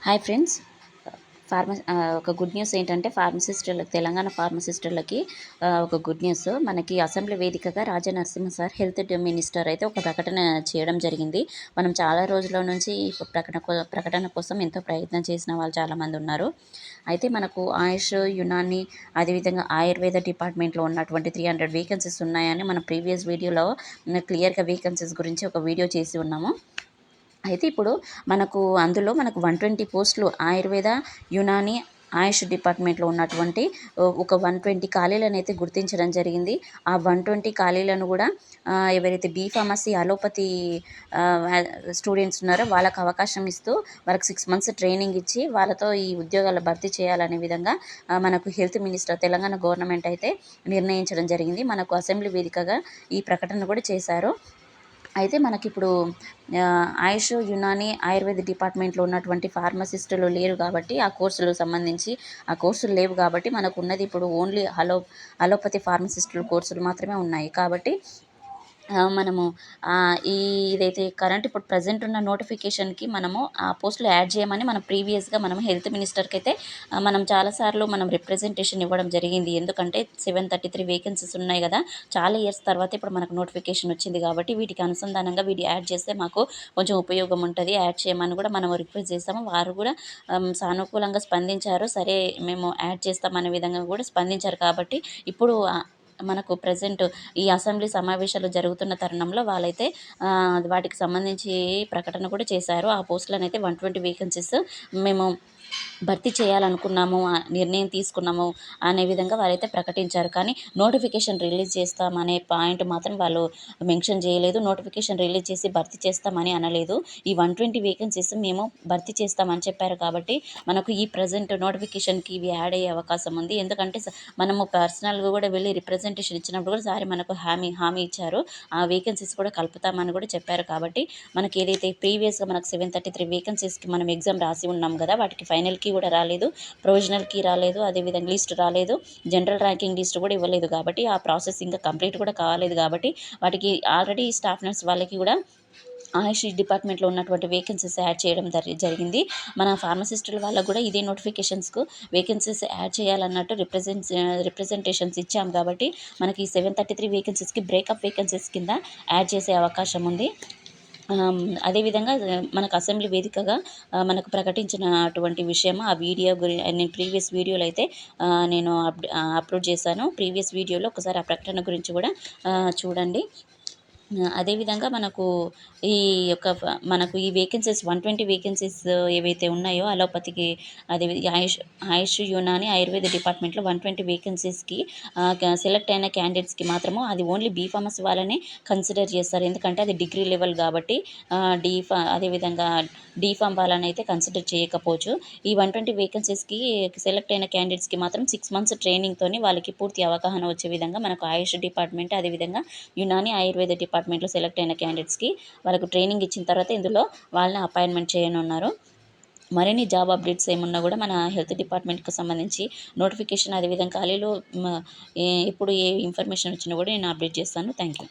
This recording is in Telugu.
Hi friends. ఒక గుడ్ న్యూస్ ఏంటంటే ఫార్మసిస్టులకు, తెలంగాణ ఫార్మసిస్టులకి ఒక గుడ్ న్యూస్. మనకి అసెంబ్లీ వేదికగా రాజనరసింహ సార్ హెల్త్ మినిస్టర్ అయితే ఒక ప్రకటన చేయడం జరిగింది. మనం చాలా రోజుల నుంచి ఈ ప్రకటన కోసం ఎంతో ప్రయత్నం చేసిన వాళ్ళు చాలామంది ఉన్నారు. అయితే మనకు ఆయుష్, యునాని, అదేవిధంగా ఆయుర్వేద డిపార్ట్మెంట్లో ఉన్నటువంటి 300 వేకెన్సీస్ ఉన్నాయని మన ప్రీవియస్ వీడియోలో క్లియర్గా వేకెన్సీస్ గురించి ఒక వీడియో చేసి ఉన్నాము. అయితే ఇప్పుడు అందులో మనకు 120 పోస్టులు ఆయుర్వేద, యునాని, ఆయుష్ డిపార్ట్మెంట్లో ఉన్నటువంటి ఒక 120 ఖాళీలను అయితే గుర్తించడం జరిగింది. ఆ 120 ఖాళీలను కూడా ఎవరైతే ఫార్మసీ, అలోపతి స్టూడెంట్స్ ఉన్నారో వాళ్ళకు అవకాశం ఇస్తూ వాళ్ళకి 6 మంత్స్ ట్రైనింగ్ ఇచ్చి వాళ్ళతో ఈ ఉద్యోగాల భర్తీ చేయాలనే విధంగా మనకు హెల్త్ మినిస్టర్, తెలంగాణ గవర్నమెంట్ అయితే నిర్ణయించడం జరిగింది. మనకు అసెంబ్లీ వేదికగా ఈ ప్రకటన కూడా చేశారు. అయితే మనకిప్పుడు ఆయుష్, యునాని, ఆయుర్వేద డిపార్ట్మెంట్లో ఉన్నటువంటి ఫార్మసిస్టులు లేరు కాబట్టి ఆ కోర్సులు లేవు కాబట్టి మనకు ఉన్నది ఇప్పుడు ఓన్లీ అలోపతి ఫార్మసిస్టుల కోర్సులు మాత్రమే ఉన్నాయి. కాబట్టి మనము ఇదైతే కరెంట్ ఇప్పుడు ప్రజెంట్ ఉన్న నోటిఫికేషన్కి మనము ఆ పోస్టులు యాడ్ చేయమని మనం ప్రీవియస్గా మనం హెల్త్ మినిస్టర్కి అయితే మనం చాలాసార్లు మనం రిప్రజెంటేషన్ ఇవ్వడం జరిగింది. ఎందుకంటే 733 వేకెన్సీస్ ఉన్నాయి కదా, చాలా ఇయర్స్ తర్వాత ఇప్పుడు మనకు నోటిఫికేషన్ వచ్చింది కాబట్టి వీటికి అనుసంధానంగా వీటి యాడ్ చేస్తే మాకు కొంచెం ఉపయోగం ఉంటుంది, యాడ్ చేయమని కూడా మనం రిక్వెస్ట్ చేస్తాము. వారు కూడా సానుకూలంగా స్పందించారు. సరే మేము యాడ్ చేస్తామనే విధంగా కూడా స్పందించారు. కాబట్టి ఇప్పుడు మనకు ప్రజెంట్ ఈ అసెంబ్లీ సమావేశాలు జరుగుతున్న తరుణంలో వాళ్ళైతే వాటికి సంబంధించి ప్రకటన కూడా చేశారు. ఆ పోస్టులను అయితే 120 వేకెన్సీస్ మేము భర్తీ చేయాలనుకున్నాము, నిర్ణయం తీసుకున్నాము అనే విధంగా వారైతే ప్రకటించారు. కానీ నోటిఫికేషన్ రిలీజ్ చేస్తామనే పాయింట్ మాత్రం వాళ్ళు మెన్షన్ చేయలేదు. నోటిఫికేషన్ రిలీజ్ చేసి భర్తీ చేస్తామని అనలేదు. ఈ 120 వేకెన్సీస్ మేము భర్తీ చేస్తామని చెప్పారు. కాబట్టి మనకు ఈ ప్రజెంట్ నోటిఫికేషన్కి ఇవి యాడ్ అయ్యే అవకాశం ఉంది. ఎందుకంటే మనము పర్సనల్గా కూడా వెళ్ళి రిప్రజెంటేషన్ ఇచ్చినప్పుడు కూడా సార్ మనకు హామీ ఇచ్చారు, ఆ వేకెన్సీస్ కూడా కలుపుతామని కూడా చెప్పారు. కాబట్టి మనకి ఏదైతే ప్రీవియస్గా మనకు 733 వేకెన్సీస్కి మనం ఎగ్జామ్ రాసి ఉన్నాం కదా, వాటికి ఫైనల్కి కూడా రాలేదు, ప్రొవిజనల్కి రాలేదు, అదేవిధంగా లిస్ట్ రాలేదు, జనరల్ ర్యాంకింగ్ లిస్ట్ కూడా ఇవ్వలేదు. కాబట్టి ఆ ప్రాసెస్ ఇంకా కంప్లీట్ కూడా కాలేదు. కాబట్టి వాటికి ఆల్రెడీ స్టాఫ్ నర్స్ వాళ్ళకి కూడా ఆయుష్ డిపార్ట్మెంట్లో ఉన్నటువంటి వేకెన్సీస్ యాడ్ చేయడం జరిగింది. మన ఫార్మసిస్టుల వాళ్ళకు కూడా ఇదే నోటిఫికేషన్స్కు వేకెన్సీస్ యాడ్ చేయాలన్నట్టు రిప్రజెంటేషన్స్ ఇచ్చాం. కాబట్టి మనకి 733 వేకెన్సీస్కి బ్రేకప్ వేకెన్సీస్ కింద యాడ్ చేసే అవకాశం ఉంది. అదేవిధంగా మనకు అసెంబ్లీ వేదికగా మనకు ప్రకటించినటువంటి విషయం ఆ వీడియో నేను ప్రీవియస్ వీడియోలో అయితే నేను అప్లోడ్ చేశాను. ప్రీవియస్ వీడియోలో ఒకసారి ఆ ప్రకటన గురించి కూడా చూడండి. అదేవిధంగా మనకు ఈ వేకెన్సీస్ 120 వేకెన్సీస్ ఏవైతే ఉన్నాయో అలోపతికి, అదే ఆయుష్, యునాని, ఆయుర్వేద డిపార్ట్మెంట్లో 120 వేకెన్సీస్కి సెలెక్ట్ అయిన క్యాండిడేట్స్కి మాత్రము అది ఓన్లీ ఫార్మసీ వాళ్ళనే కన్సిడర్ చేస్తారు. ఎందుకంటే అది డిగ్రీ లెవెల్ కాబట్టి అదేవిధంగా ఫామ్ వాళ్ళని అయితే కన్సిడర్ చేయకపోవచ్చు. ఈ 120 వేకెన్సీస్కి సెలెక్ట్ అయిన క్యాండిడేట్స్కి మాత్రం 6 మంత్స్ ట్రైనింగ్తోని వాళ్ళకి పూర్తి అవగాహన వచ్చే విధంగా మనకు ఆయుష్ డిపార్ట్మెంట్, అదేవిధంగా యునాని, ఆయుర్వేద డిపార్ట్మెంట్లో సెలెక్ట్ అయిన క్యాండిడేట్స్కి వాళ్ళకు ట్రైనింగ్ ఇచ్చిన తర్వాత ఇందులో వాళ్ళని అపాయింట్మెంట్ చేయనున్నారు. మరిన్ని జాబ్ అప్డేట్స్ ఏమున్నా కూడా మన హెల్త్ డిపార్ట్మెంట్కి సంబంధించి నోటిఫికేషన్, అదేవిధంగా ఖాళీలో ఎప్పుడు ఏ ఇన్ఫర్మేషన్ వచ్చినా కూడా నేను అప్డేట్ చేస్తాను. Thank you.